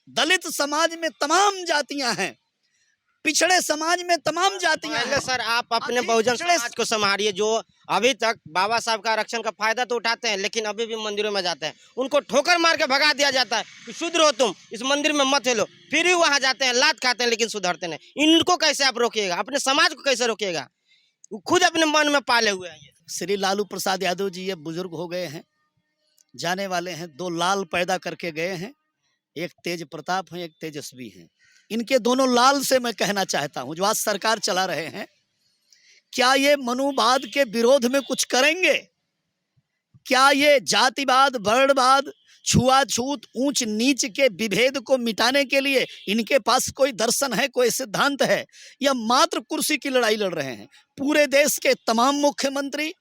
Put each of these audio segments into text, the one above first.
दलित समाज में तमाम जातियां हैं, पिछड़े समाज में तमाम जातियां पहले हैं। सर आप अपने बहुजन पिछड़े समाज को संभालिए, जो अभी तक बाबा साहब का आरक्षण का फायदा तो उठाते हैं लेकिन अभी भी मंदिरों में जाते हैं, उनको ठोकर मार के भगा दिया जाता है कि शुद्र हो तुम, इस मंदिर में मत हिलो, फिर भी वहां जाते हैं, लात खाते हैं लेकिन सुधरते नहीं। इनको कैसे आप रोकिएगा? अपने समाज को कैसे रोकिएगा? वो खुद अपने मन में पाले हुए हैं। श्री लालू प्रसाद यादव जी ये बुजुर्ग हो गए हैं, जाने वाले हैं। 2 लाल पैदा करके गए हैं, एक तेज प्रताप है, एक तेजस्वी हैं। इनके दोनों लाल से मैं कहना चाहता हूं, जो आज सरकार चला रहे हैं, क्या ये मनुवाद के विरोध में कुछ करेंगे? क्या ये जातिवाद, वर्णवाद, छुआछूत, ऊंच नीच के विभेद को मिटाने के लिए इनके पास कोई दर्शन है, कोई सिद्धांत है, या मात्र कुर्सी की लड़ाई लड़ रहे हैं? पूरे देश के तमाम मुख्यमंत्री,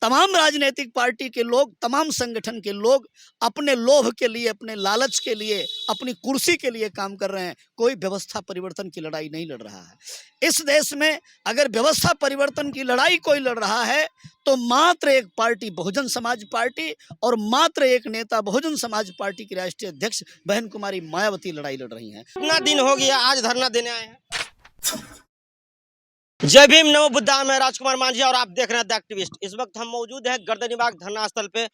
तमाम राजनीतिक पार्टी के लोग, तमाम संगठन के लोग अपने लोभ के लिए, अपने लालच के लिए, अपनी कुर्सी के लिए काम कर रहे हैं। कोई व्यवस्था परिवर्तन की लड़ाई नहीं लड़ रहा है। इस देश में अगर व्यवस्था परिवर्तन की लड़ाई कोई लड़ रहा है तो मात्र एक पार्टी बहुजन समाज पार्टी और मात्र एक नेता बहुजन समाज पार्टी की राष्ट्रीय अध्यक्ष बहन कुमारी मायावती लड़ाई लड़ रही हैं। कितना दिन हो गया आज धरना देने आए हैं? जय भीम, नमो बुद्धा। मैं राजकुमार मांझी और आप देख रहे हैं द एक्टिविस्ट। इस वक्त हम मौजूद हैं गर्दनीबाग धरना स्थल पे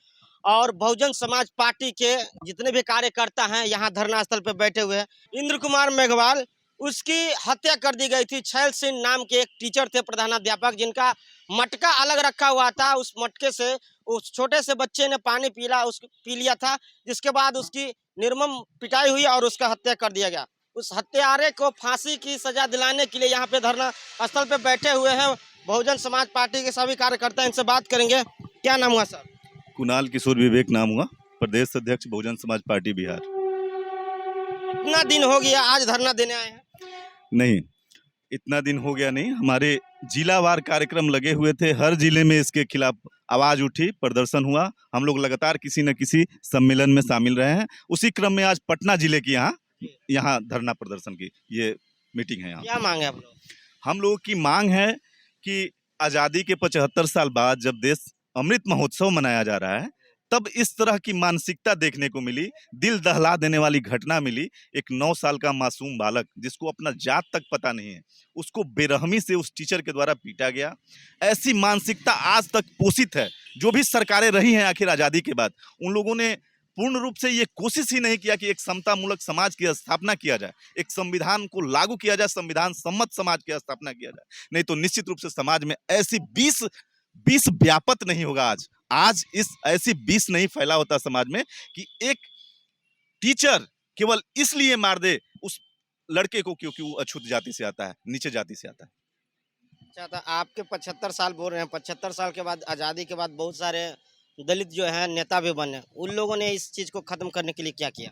और बहुजन समाज पार्टी के जितने भी कार्यकर्ता हैं यहाँ धरना स्थल पे बैठे हुए हैं। इंद्र कुमार मेघवाल, उसकी हत्या कर दी गई थी। छैल सिंह नाम के एक टीचर थे, प्रधानाध्यापक, जिनका मटका अलग रखा हुआ था। उस मटके से उस छोटे से बच्चे ने पानी पी लिया था, जिसके बाद उसकी निर्मम पिटाई हुई और उसका हत्या कर दिया गया। उस हत्यारे को फांसी की सजा दिलाने के लिए यहाँ पे धरना स्थल पे बैठे हुए हैं बहुजन समाज पार्टी के सभी कार्यकर्ता। इनसे बात करेंगे। क्या नाम हुआ सर? कुणाल किशोर विवेक नाम हुआ, प्रदेश अध्यक्ष बहुजन समाज पार्टी बिहार। कितना दिन हो गया आज धरना देने आए हैं? नहीं, इतना दिन हो गया नहीं, हमारे जिलावार कार्यक्रम लगे हुए थे। हर जिले में इसके खिलाफ आवाज उठी, प्रदर्शन हुआ। हम लोग लगातार किसी न किसी सम्मेलन में शामिल रहे हैं। उसी क्रम में आज पटना जिले की यहाँ धरना प्रदर्शन की ये मीटिंग है। यहाँ क्या मांग है आप लोग? हम लोगों की मांग है कि आज़ादी के 75 साल बाद जब देश अमृत महोत्सव मनाया जा रहा है, तब इस तरह की मानसिकता देखने को मिली, दिल दहला देने वाली घटना मिली। एक 9 साल का मासूम बालक जिसको अपना जात तक पता नहीं है, उसको बेरहमी से उस टीचर के द्वारा पीटा गया। ऐसी मानसिकता आज तक पोषित है। जो भी सरकारें रही हैं आखिर आज़ादी के बाद, उन लोगों ने पूर्ण रूप से ये कोशिश ही नहीं किया कि एक समतामूलक समाज की स्थापना किया जाए, एक संविधान को लागू किया जाए, संविधान सम्मत समाज की स्थापना किया जाए। नहीं तो निश्चित रूप से समाज में ऐसी 20 व्यापत नहीं होगा। आज इस ऐसी 20 नहीं फैला होता समाज में कि एक टीचर केवल इसलिए मार दे उस लड़के को क्योंकि वो अछूत जाति से आता है, नीचे जाति से आता है। अच्छा, तो आपके 75 साल बोल रहे हैं, 75 साल के बाद, आज़ादी के बाद बहुत सारे दलित जो है नेता भी बने। उन लोगों ने इस चीज को खत्म करने के लिए क्या किया?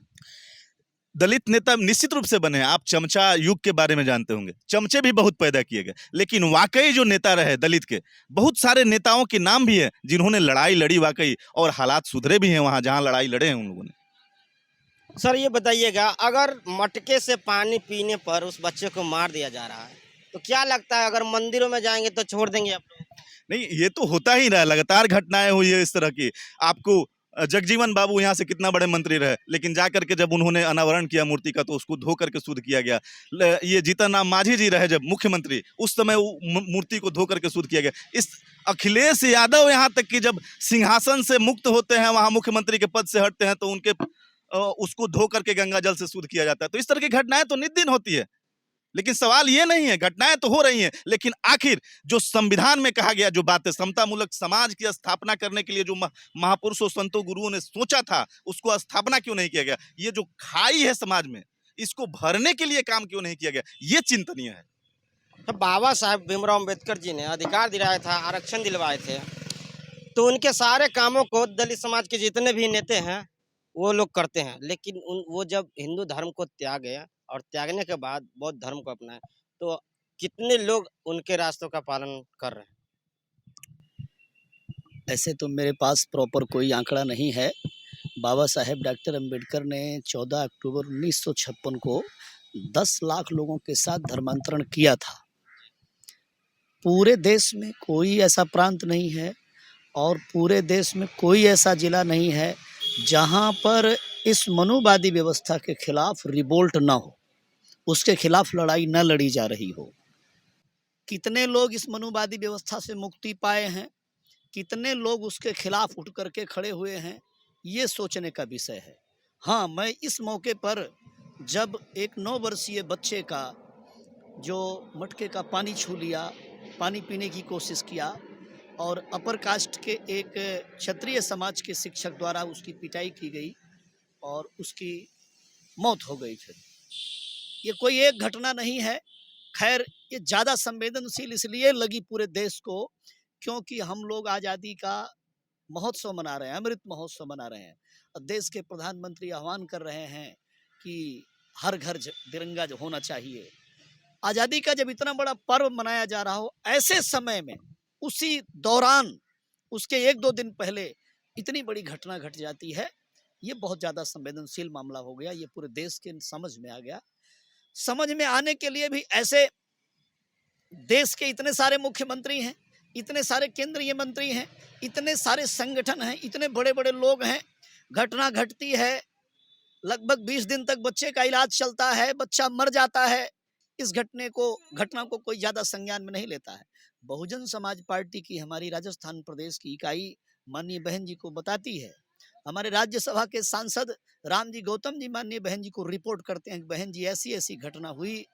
दलित नेता निश्चित रूप से बने हैं। आप चमचा युग के बारे में जानते होंगे, चमचे भी बहुत पैदा किए गए, लेकिन वाकई जो नेता रहे दलित के, बहुत सारे नेताओं के नाम भी है जिन्होंने लड़ाई लड़ी वाकई, और हालात सुधरे भी हैं वहां जहां लड़ाई लड़े हैं उन लोगों ने। सर ये बताइएगा, अगर मटके से पानी पीने पर उस बच्चे को मार दिया जा रहा है तो क्या लगता है अगर मंदिरों में जाएंगे तो छोड़ देंगे आप लोग? नहीं, ये तो होता ही रहा, लगातार घटनाएं हुई है इस तरह की। आपको जगजीवन बाबू यहाँ से कितना बड़े मंत्री रहे, लेकिन जाकर के जब उन्होंने अनावरण किया मूर्ति का तो उसको धो करके शुद्ध किया गया। ये जीतन राम मांझी जी रहे जब मुख्यमंत्री, उस समय मूर्ति को धो करके शुद्ध किया गया। इस अखिलेश यादव यहाँ तक कि जब सिंहासन से मुक्त होते हैं, वहां मुख्यमंत्री के पद से हटते हैं, तो उनके उसको धो करके गंगा जल से शुद्ध किया जाता है। तो इस तरह की घटनाएं तो नित दिन होती है, लेकिन सवाल ये नहीं है, घटनाएं तो हो रही हैं, लेकिन आखिर जो संविधान में कहा गया, जो बातें समतामूलक समाज की स्थापना करने के लिए जो महापुरुषों संतों गुरुओं ने सोचा था, उसको स्थापना क्यों नहीं किया गया? ये जो खाई है समाज में, इसको भरने के लिए काम क्यों नहीं किया गया? ये चिंतनीय है। तो बाबा साहब भीमराव अम्बेडकर जी ने अधिकार दिलाया था, आरक्षण दिलवाए थे, तो उनके सारे कामों को दलित समाज के जितने भी नेता हैं वो लोग करते हैं, लेकिन वो जब हिंदू धर्म को त्यागे और त्यागने के बाद बौद्ध धर्म को अपनाए, तो कितने लोग उनके रास्तों का पालन कर रहे हैं? ऐसे तो मेरे पास प्रॉपर कोई आंकड़ा नहीं है। बाबा साहेब डॉक्टर अम्बेडकर ने 14 अक्टूबर 1956 को 10 लाख लोगों के साथ धर्मांतरण किया था। पूरे देश में कोई ऐसा प्रांत नहीं है और पूरे देश में कोई ऐसा जिला नहीं है जहां पर इस मनुवादी व्यवस्था के खिलाफ रिवोल्ट न हो, उसके खिलाफ लड़ाई न लड़ी जा रही हो। कितने लोग इस मनुवादी व्यवस्था से मुक्ति पाए हैं, कितने लोग उसके खिलाफ उठ करके खड़े हुए हैं, ये सोचने का विषय है। हाँ, मैं इस मौके पर जब एक 9 वर्षीय बच्चे का जो मटके का पानी छू लिया, पानी पीने की कोशिश किया और अपर कास्ट के एक क्षत्रिय समाज के शिक्षक द्वारा उसकी पिटाई की गई और उसकी मौत हो गई। फिर ये कोई एक घटना नहीं है। खैर, ये ज़्यादा संवेदनशील इसलिए लगी पूरे देश को क्योंकि हम लोग आज़ादी का महोत्सव मना रहे हैं, अमृत महोत्सव मना रहे हैं। और देश के प्रधानमंत्री आह्वान कर रहे हैं कि हर घर तिरंगा होना चाहिए। आज़ादी का जब इतना बड़ा पर्व मनाया जा रहा हो, ऐसे समय में उसी दौरान उसके 1-2 दिन पहले इतनी बड़ी घटना घट जाती है, ये बहुत ज़्यादा संवेदनशील मामला हो गया। ये पूरे देश के समझ में आ गया। समझ में आने के लिए भी ऐसे देश के इतने सारे मुख्यमंत्री हैं, इतने सारे केंद्रीय मंत्री हैं, इतने सारे संगठन हैं, इतने बड़े बड़े लोग हैं। घटना घटती है, लगभग 20 दिन तक बच्चे का इलाज चलता है, बच्चा मर जाता है। इस घटना को कोई ज़्यादा संज्ञान में नहीं लेता है। बहुजन समाज पार्टी की हमारी राजस्थान प्रदेश की इकाई माननीय बहन जी को बताती है। हमारे राज्यसभा के सांसद रामजी गौतम जी माननीय बहन जी को रिपोर्ट करते हैं कि बहन जी ऐसी ऐसी घटना हुई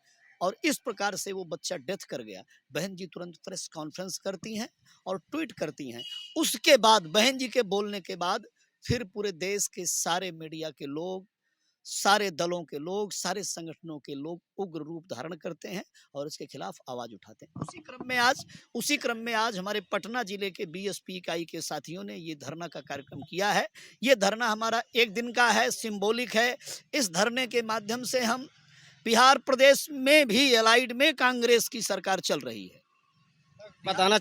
और इस प्रकार से वो बच्चा डेथ कर गया। बहन जी तुरंत प्रेस कॉन्फ्रेंस करती हैं और ट्वीट करती हैं। उसके बाद बहन जी के बोलने के बाद फिर पूरे देश के सारे मीडिया के लोग, सारे दलों के लोग, सारे संगठनों के लोग उग्र रूप धारण करते हैं और इसके खिलाफ आवाज उठाते हैं। उसी क्रम में आज हमारे पटना जिले के बीएसपी इकाई के साथियों ने ये धरना का कार्यक्रम किया है। ये धरना हमारा 1 दिन का है, सिंबॉलिक है। इस धरने के माध्यम से हम बिहार प्रदेश में भी एलाइड में कांग्रेस की सरकार चल रही है। बताना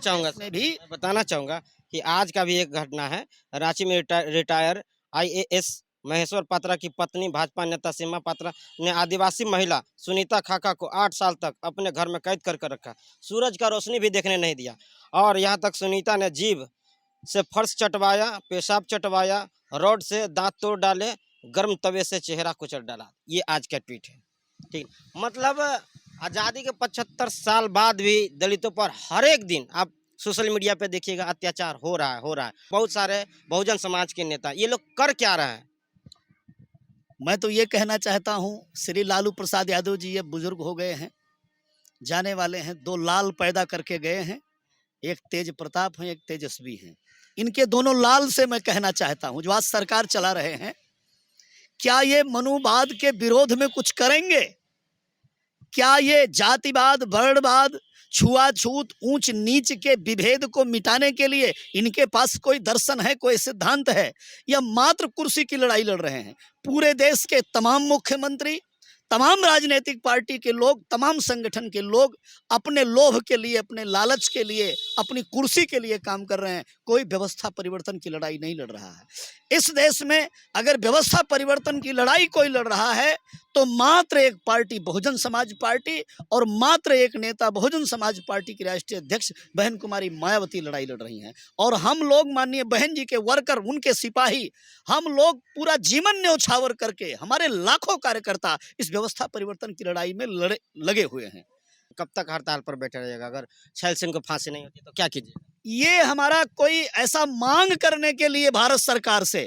चाहूँगा कि आज का भी एक घटना है। रांची में रिटायर IAS महेश्वर पात्रा की पत्नी भाजपा नेता सीमा पात्रा ने आदिवासी महिला सुनीता खाका को 8 साल तक अपने घर में कैद कर रखा। सूरज का रोशनी भी देखने नहीं दिया और यहाँ तक सुनीता ने जीभ से फर्श चटवाया, पेशाब चटवाया, रॉड से दांत तोड़ डाले, गर्म तवे से चेहरा कुचल डाला। ये आज का ट्वीट है। ठीक, मतलब आज़ादी के 75 साल बाद भी दलितों पर हर एक दिन आप सोशल मीडिया पे देखिएगा अत्याचार हो रहा है। बहुत सारे बहुजन समाज के नेता ये लोग कर क्या रहे हैं? मैं तो ये कहना चाहता हूँ, श्री लालू प्रसाद यादव जी ये बुजुर्ग हो गए हैं, जाने वाले हैं। 2 लाल पैदा करके गए हैं, एक तेज प्रताप हैं, एक तेजस्वी हैं। इनके दोनों लाल से मैं कहना चाहता हूँ जो आज सरकार चला रहे हैं, क्या ये मनुवाद के विरोध में कुछ करेंगे? क्या ये जातिवाद, वर्णवाद, छुआछूत, ऊंच नीच के विभेद को मिटाने के लिए इनके पास कोई दर्शन है, कोई सिद्धांत है, या मात्र कुर्सी की लड़ाई लड़ रहे हैं? पूरे देश के तमाम मुख्यमंत्री, तमाम राजनीतिक पार्टी के लोग, तमाम संगठन के लोग अपने लोभ के लिए, अपने लालच के लिए, अपनी कुर्सी के लिए काम कर रहे हैं। कोई व्यवस्था परिवर्तन की लड़ाई नहीं लड़ रहा है। इस देश में अगर व्यवस्था परिवर्तन की लड़ाई कोई लड़ रहा है तो मात्र एक पार्टी बहुजन समाज पार्टी और मात्र एक नेता बहुजन समाज पार्टी की राष्ट्रीय अध्यक्ष बहन कुमारी मायावती लड़ाई लड़ रही हैं। और हम लोग माननीय बहन जी के वर्कर, उनके सिपाही, हम लोग पूरा जीवन न्यौछावर करके, हमारे लाखों कार्यकर्ता इस व्यवस्था परिवर्तन की लड़ाई में लगे हुए हैं। कब तक हड़ताल पर बैठे रहिएगा? अगर छैल सिंह को फांसी नहीं होती तो क्या कीजिए? ये हमारा कोई ऐसा मांग करने के लिए भारत सरकार से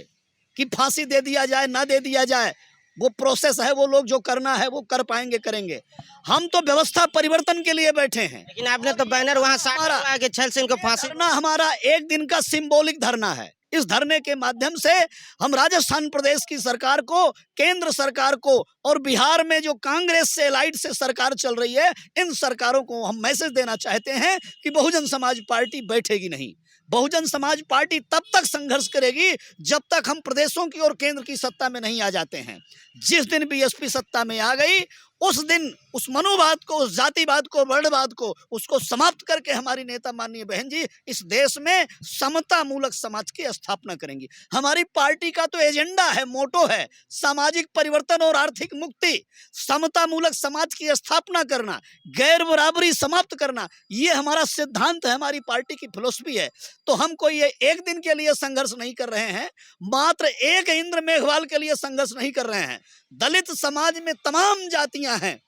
कि फांसी दे दिया जाए, ना दे दिया जाए, वो प्रोसेस है। वो लोग जो करना है वो कर पाएंगे, करेंगे। हम तो व्यवस्था परिवर्तन के लिए बैठे हैं। लेकिन आपने तो बैनर वहाँ सारा कि छैल सिंह को फांसी। धरना हमारा 1 दिन का सिंबॉलिक धरना है। इस धरने के माध्यम से हम राजस्थान प्रदेश की सरकार को, केंद्र सरकार को और बिहार में जो कांग्रेस से एलाइड से सरकार चल रही है, इन सरकारों को हम मैसेज देना चाहते हैं कि बहुजन समाज पार्टी बैठेगी नहीं। बहुजन समाज पार्टी तब तक संघर्ष करेगी जब तक हम प्रदेशों की और केंद्र की सत्ता में नहीं आ जाते हैं। जिस दिन बीएसपी सत्ता में आ गई उस दिन उस मनोवाद को, उस जातिवाद को, वर्णवाद को, उसको समाप्त करके हमारी नेता माननीय बहन जी इस देश में समता मूलक समाज की स्थापना करेंगी। हमारी पार्टी का तो एजेंडा है, मोटो है, सामाजिक परिवर्तन और आर्थिक मुक्ति, समता मूलक समाज की स्थापना करना, गैर बराबरी समाप्त करना, ये हमारा सिद्धांत है, हमारी पार्टी की फिलॉसफी है। तो हम कोई ये एक दिन के लिए संघर्ष नहीं कर रहे हैं, मात्र एक इंद्र मेघवाल के लिए संघर्ष नहीं कर रहे हैं। दलित समाज में तमाम जातियां हैं,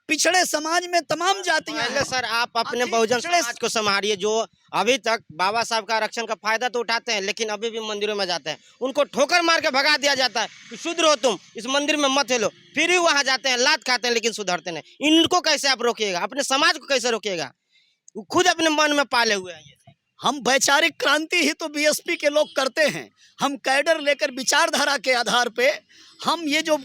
पिछड़े समाज में तमाम जातियां पहले हैं। सर आप अपने अति बहुजन पिछड़े समाज को संभालिए, जो अभी तक बाबा साहब का आरक्षण का फायदा तो उठाते हैं लेकिन अभी भी मंदिरों में जाते हैं, उनको ठोकर मार के भगा दिया जाता है कि शूद्र हो तुम, इस मंदिर में मत हिलो, फिर भी वहां जाते हैं, लात खाते हैं लेकिन सुधरते नहीं। इनको कैसे आप रोकिएगा? अपने समाज को कैसे रोकिएगा? वो खुद अपने मन में पाले हुए हैं ये। हम वैचारिक क्रांति ही तो बीएसपी के लोग करते हैं। हम कैडर लेकर विचारधारा के आधार पे हम ये जो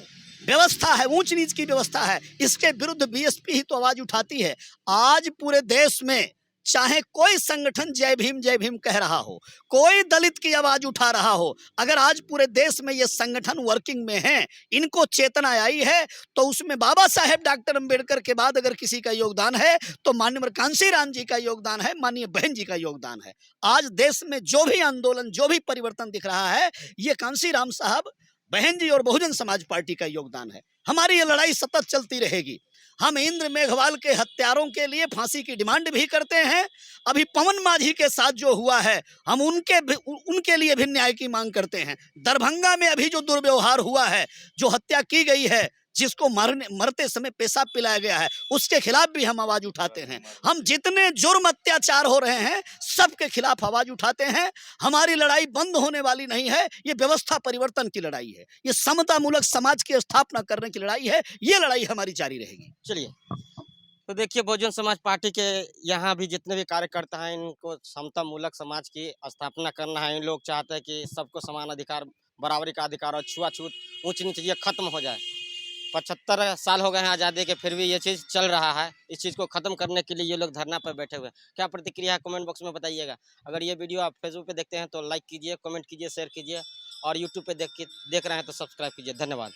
व्यवस्था है, ऊंच नीच की व्यवस्था है, इसके विरुद्ध बीएसपी ही तो आवाज उठाती है। आज पूरे देश में चाहे कोई संगठन जय भीम कह रहा हो, कोई दलित की आवाज उठा रहा हो, अगर आज पूरे देश में ये संगठन वर्किंग में हैं, इनको चेतना आई है, तो उसमें बाबा साहेब डॉक्टर अंबेडकर के बाद अगर किसी का योगदान है तो माननीय कांशीराम जी का योगदान है, माननीय बहन जी का योगदान है। आज देश में जो भी आंदोलन, जो भी परिवर्तन दिख रहा है, ये कांशीराम साहब, बहन जी और बहुजन समाज पार्टी का योगदान है। हमारी ये लड़ाई सतत चलती रहेगी। हम इंद्र मेघवाल के हत्यारों के लिए फांसी की डिमांड भी करते हैं। अभी पवन माझी के साथ जो हुआ है, हम उनके लिए भी न्याय की मांग करते हैं। दरभंगा में अभी जो दुर्व्यवहार हुआ है, जो हत्या की गई है, जिसको मरते समय पेशाब पिलाया गया है, उसके खिलाफ भी हम आवाज उठाते हैं। हम जितने जुर्म अत्याचार हो रहे हैं, सबके खिलाफ आवाज उठाते हैं। हमारी लड़ाई बंद होने वाली नहीं है। ये व्यवस्था परिवर्तन की लड़ाई है, ये समता मूलक समाज की स्थापना करने की लड़ाई है। ये लड़ाई हमारी जारी रहेगी। चलिए, तो देखिए बहुजन समाज पार्टी के यहाँ भी जितने भी कार्यकर्ता हैं, इनको समता मूलक समाज की स्थापना करना है। इन लोग चाहते हैं कि सबको समान अधिकार, बराबरी का अधिकार और छुआछूत, ऊंच नीच ये खत्म हो जाए। 75 साल हो गए हैं आज़ादी के, फिर भी ये चीज़ चल रहा है। इस चीज़ को ख़त्म करने के लिए ये लोग धरना पर बैठे हुए हैं। क्या प्रतिक्रिया है कमेंट बॉक्स में बताइएगा। अगर ये वीडियो आप फेसबुक पे देखते हैं तो लाइक कीजिए, कमेंट कीजिए, शेयर कीजिए, और यूट्यूब पे देख रहे हैं तो सब्सक्राइब कीजिए। धन्यवाद।